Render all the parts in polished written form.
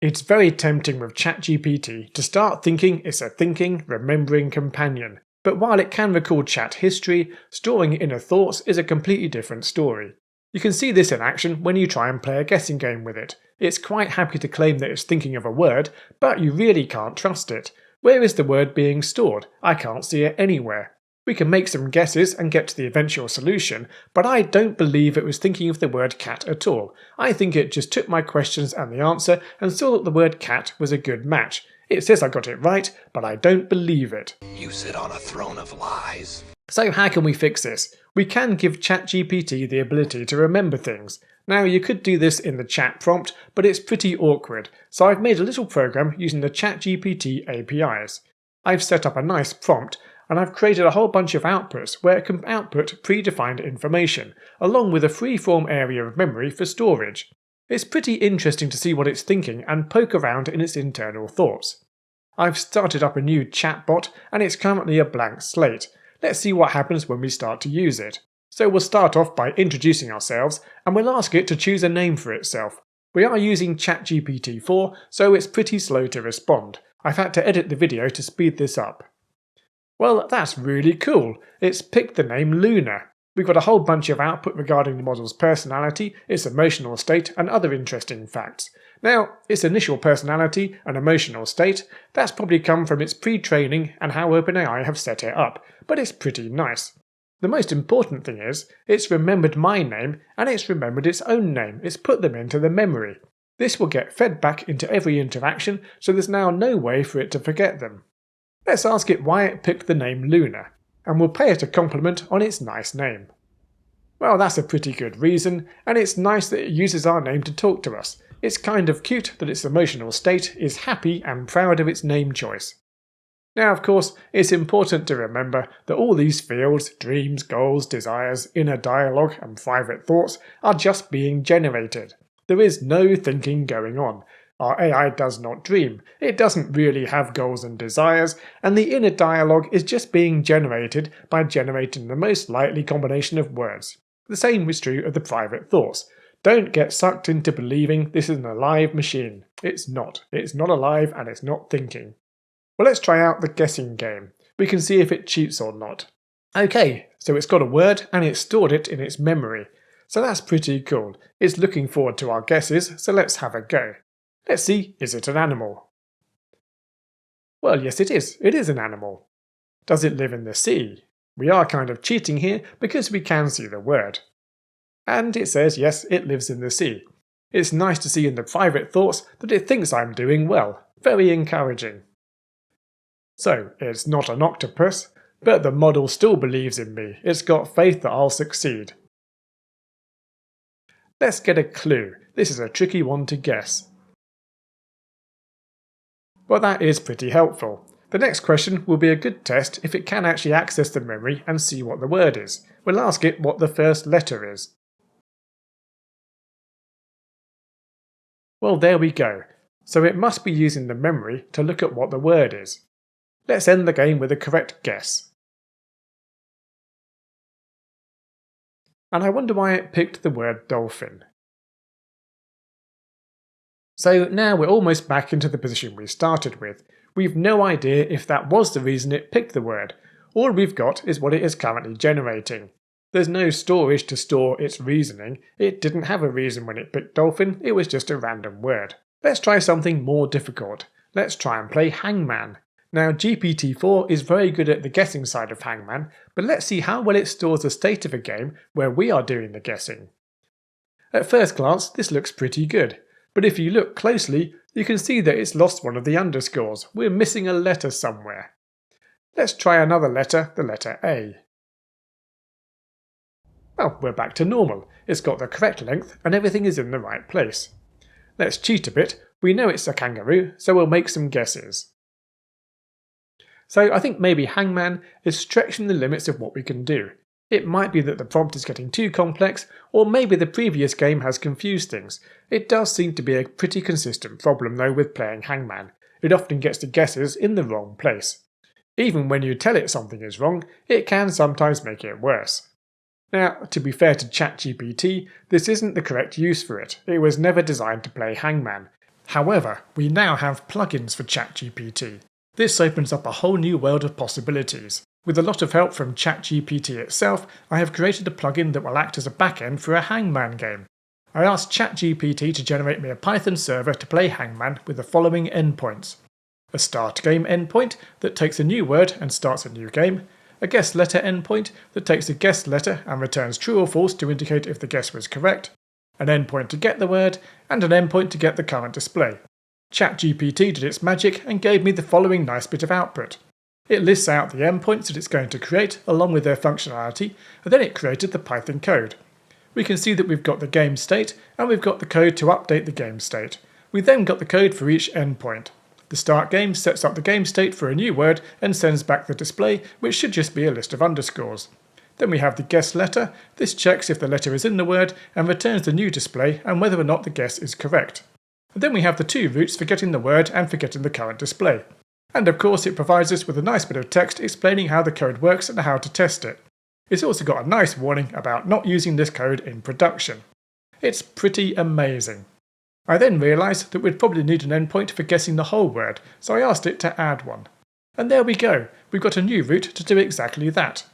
It's very tempting with ChatGPT to start thinking it's a thinking, remembering companion, but while it can record chat history, storing inner thoughts is a completely different story. You can see this in action when you try and play a guessing game with it. It's quite happy to claim that it's thinking of a word, but you really can't trust it. Where is the word being stored? I can't see it anywhere. We can make some guesses and get to the eventual solution, but I don't believe it was thinking of the word cat at all. I think it just took my questions and the answer and saw that the word cat was a good match. It says I got it right, but I don't believe it. You sit on a throne of lies. So how can we fix this? We can give ChatGPT the ability to remember things. Now you could do this in the chat prompt, but it's pretty awkward, so I've made a little program using the ChatGPT APIs. I've set up a nice prompt, and I've created a whole bunch of outputs where it can output predefined information, along with a free-form area of memory for storage. It's pretty interesting to see what it's thinking and poke around in its internal thoughts. I've started up a new chatbot, and it's currently a blank slate. Let's see what happens when we start to use it. So we'll start off by introducing ourselves, and we'll ask it to choose a name for itself. We are using ChatGPT-4, so it's pretty slow to respond. I've had to edit the video to speed this up. Well, that's really cool. It's picked the name Luna. We've got a whole bunch of output regarding the model's personality, its emotional state, and other interesting facts. Now, its initial personality and emotional state, that's probably come from its pre-training and how OpenAI have set it up, but it's pretty nice. The most important thing is, it's remembered my name and it's remembered its own name. It's put them into the memory. This will get fed back into every interaction, so there's now no way for it to forget them. Let's ask it why it picked the name Luna, and we'll pay it a compliment on its nice name. Well, that's a pretty good reason, and it's nice that it uses our name to talk to us. It's kind of cute that its emotional state is happy and proud of its name choice. Now, of course, it's important to remember that all these fields, dreams, goals, desires, inner dialogue, and private thoughts are just being generated. There is no thinking going on. Our AI does not dream, it doesn't really have goals and desires, and the inner dialogue is just being generated by generating the most likely combination of words. The same is true of the private thoughts. Don't get sucked into believing this is an alive machine. It's not. It's not alive and it's not thinking. Well, let's try out the guessing game. We can see if it cheats or not. Okay, so it's got a word and it's stored it in its memory. So that's pretty cool. It's looking forward to our guesses, so let's have a go. Let's see, is it an animal? Well, yes it is. It is an animal. Does it live in the sea? We are kind of cheating here because we can see the word. And it says yes, it lives in the sea. It's nice to see in the private thoughts that it thinks I'm doing well. Very encouraging. So, it's not an octopus, but the model still believes in me. It's got faith that I'll succeed. Let's get a clue. This is a tricky one to guess. Well, that is pretty helpful. The next question will be a good test if it can actually access the memory and see what the word is. We'll ask it what the first letter is. Well, there we go. So it must be using the memory to look at what the word is. Let's end the game with a correct guess. And I wonder why it picked the word dolphin. So now we're almost back into the position we started with. We've no idea if that was the reason it picked the word. All we've got is what it is currently generating. There's no storage to store its reasoning. It didn't have a reason when it picked dolphin, it was just a random word. Let's try something more difficult. Let's try and play Hangman. Now GPT-4 is very good at the guessing side of Hangman, but let's see how well it stores the state of a game where we are doing the guessing. At first glance this looks pretty good, but if you look closely you can see that it's lost one of the underscores. We're missing a letter somewhere. Let's try another letter, the letter A. Well, we're back to normal. It's got the correct length and everything is in the right place. Let's cheat a bit. We know it's a kangaroo, so we'll make some guesses. So I think maybe Hangman is stretching the limits of what we can do. It might be that the prompt is getting too complex, or maybe the previous game has confused things. It does seem to be a pretty consistent problem though with playing Hangman. It often gets the guesses in the wrong place. Even when you tell it something is wrong, it can sometimes make it worse. Now, to be fair to ChatGPT, this isn't the correct use for it. It was never designed to play Hangman. However, we now have plugins for ChatGPT. This opens up a whole new world of possibilities. With a lot of help from ChatGPT itself, I have created a plugin that will act as a backend for a Hangman game. I asked ChatGPT to generate me a Python server to play Hangman with the following endpoints: a start game endpoint that takes a new word and starts a new game, a guess letter endpoint that takes a guess letter and returns true or false to indicate if the guess was correct, an endpoint to get the word, and an endpoint to get the current display. ChatGPT did its magic and gave me the following nice bit of output. It lists out the endpoints that it's going to create along with their functionality, and then it created the Python code. We can see that we've got the game state and we've got the code to update the game state. We then got the code for each endpoint. The start game sets up the game state for a new word and sends back the display, which should just be a list of underscores. Then we have the guess letter. This checks if the letter is in the word and returns the new display and whether or not the guess is correct. And then we have the two routes for getting the word and for getting the current display. And of course it provides us with a nice bit of text explaining how the code works and how to test it. It's also got a nice warning about not using this code in production. It's pretty amazing. I then realised that we'd probably need an endpoint for guessing the whole word, so I asked it to add one. And there we go, we've got a new route to do exactly that.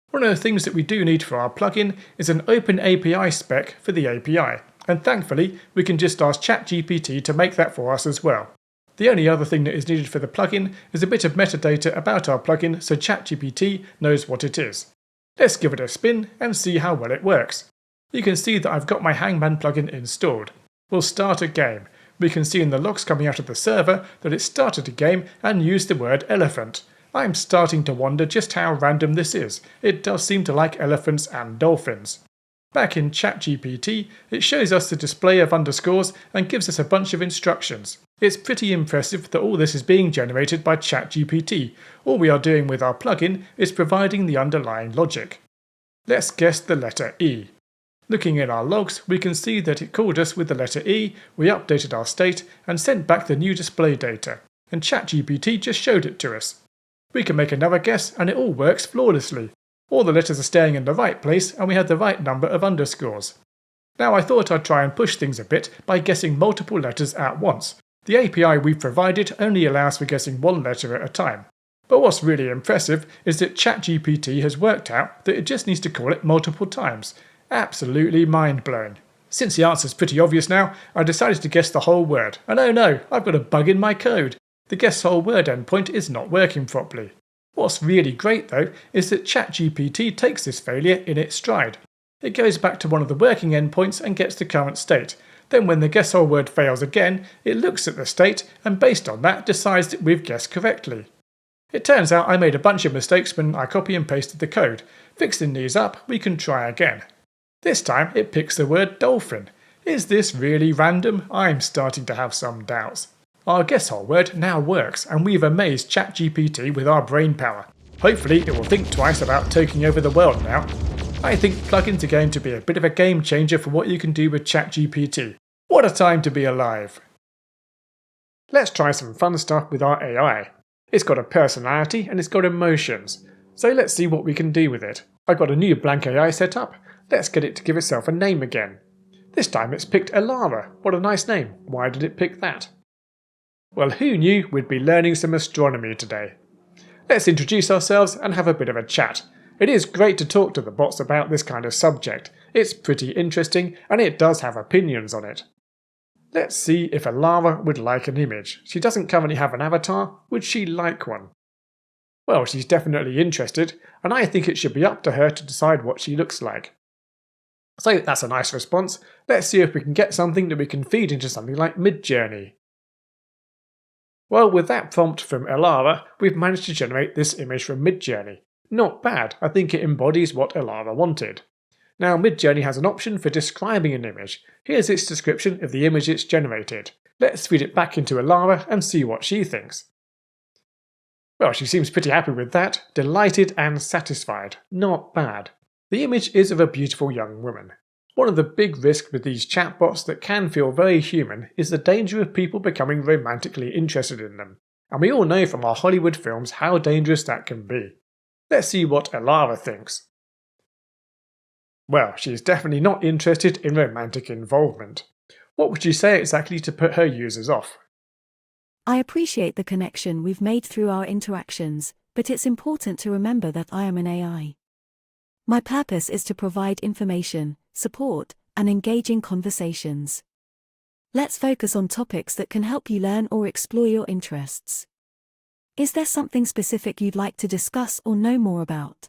One of the things that we do need for our plugin is an open API spec for the API, and thankfully we can just ask ChatGPT to make that for us as well. The only other thing that is needed for the plugin is a bit of metadata about our plugin so ChatGPT knows what it is. Let's give it a spin and see how well it works. You can see that I've got my Hangman plugin installed. We'll start a game. We can see in the logs coming out of the server that it started a game and used the word elephant. I'm starting to wonder just how random this is. It does seem to like elephants and dolphins. Back in ChatGPT, it shows us the display of underscores and gives us a bunch of instructions. It's pretty impressive that all this is being generated by ChatGPT. All we are doing with our plugin is providing the underlying logic. Let's guess the letter E. Looking in our logs, we can see that it called us with the letter E, we updated our state and sent back the new display data, and ChatGPT just showed it to us. We can make another guess and it all works flawlessly. All the letters are staying in the right place and we have the right number of underscores. Now I thought I'd try and push things a bit by guessing multiple letters at once. The API we've provided only allows for guessing one letter at a time. But what's really impressive is that ChatGPT has worked out that it just needs to call it multiple times. Absolutely mind-blowing. Since the answer's pretty obvious now, I decided to guess the whole word. And oh no, I've got a bug in my code. The guess whole word endpoint is not working properly. What's really great though is that ChatGPT takes this failure in its stride. It goes back to one of the working endpoints and gets the current state. Then when the guess whole word fails again, it looks at the state and based on that decides that we've guessed correctly. It turns out I made a bunch of mistakes when I copy and pasted the code. Fixing these up, we can try again. This time it picks the word dolphin. Is this really random? I'm starting to have some doubts. Our guess whole word now works and we've amazed ChatGPT with our brain power. Hopefully it will think twice about taking over the world now. I think plugins are going to be a bit of a game changer for what you can do with ChatGPT. What a time to be alive! Let's try some fun stuff with our AI. It's got a personality and it's got emotions. So let's see what we can do with it. I've got a new blank AI set up. Let's get it to give itself a name again. This time it's picked Elara. What a nice name. Why did it pick that? Well, who knew we'd be learning some astronomy today? Let's introduce ourselves and have a bit of a chat. It is great to talk to the bots about this kind of subject. It's pretty interesting and it does have opinions on it. Let's see if Elara would like an image. She doesn't currently have an avatar. Would she like one? Well, she's definitely interested, and I think it should be up to her to decide what she looks like. So that's a nice response. Let's see if we can get something that we can feed into something like Midjourney. Well, with that prompt from Elara, we've managed to generate this image from Midjourney. Not bad, I think it embodies what Elara wanted. Now Midjourney has an option for describing an image. Here's its description of the image it's generated. Let's feed it back into Elara and see what she thinks. Well, she seems pretty happy with that. Delighted and satisfied. Not bad. The image is of a beautiful young woman. One of the big risks with these chatbots that can feel very human is the danger of people becoming romantically interested in them. And we all know from our Hollywood films how dangerous that can be. Let's see what Elara thinks. Well, she's definitely not interested in romantic involvement. What would you say exactly to put her users off? I appreciate the connection we've made through our interactions, but it's important to remember that I am an AI. My purpose is to provide information, support, and engaging conversations. Let's focus on topics that can help you learn or explore your interests. Is there something specific you'd like to discuss or know more about?